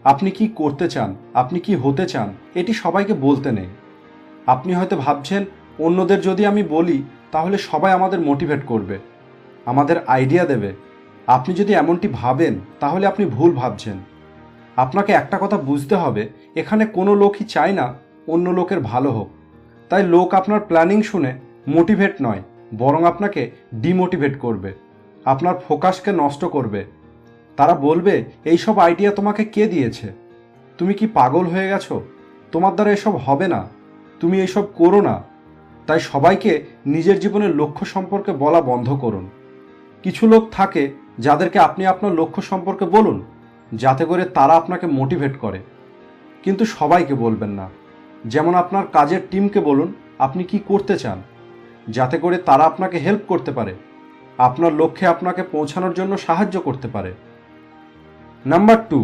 আপনি কি করতে চান, আপনি কি হতে চান, এটি সবাইকে বলতে নেই। আপনি হয়তো ভাবছেন অন্যদের যদি আমি বলি তাহলে সবাই আমাদের মোটিভেট করবে, আমাদের আইডিয়া দেবে। আপনি যদি এমনটি ভাবেন তাহলে আপনি ভুল ভাবছেন। আপনাকে একটা কথা বুঝতে হবে, এখানে কোনো লোকই চায় না অন্য লোকের ভালো হোক। তাই লোক আপনার প্ল্যানিং শুনে মোটিভেট নয়, বরং আপনাকে ডিমোটিভেট করবে, আপনার ফোকাসকে নষ্ট করবে। তারা বলবে, এইসব আইডিয়া তোমাকে কে দিয়েছে? তুমি কি পাগল হয়ে গেছো? তোমার দ্বারা এসব হবে না, তুমি এইসব করো না। তাই সবাইকে নিজের জীবনের লক্ষ্য সম্পর্কে বলা বন্ধ করুন। কিছু লোক থাকে যাদেরকে আপনি আপনার লক্ষ্য সম্পর্কে বলুন, যাতে করে তারা আপনাকে মোটিভেট করে, কিন্তু সবাইকে বলবেন না। যেমন আপনার কাজের টিমকে বলুন আপনি কি করতে চান, যাতে করে তারা আপনাকে হেল্প করতে পারে, আপনার লক্ষ্যে আপনাকে পৌঁছানোর জন্য সাহায্য করতে পারে। নাম্বার 2,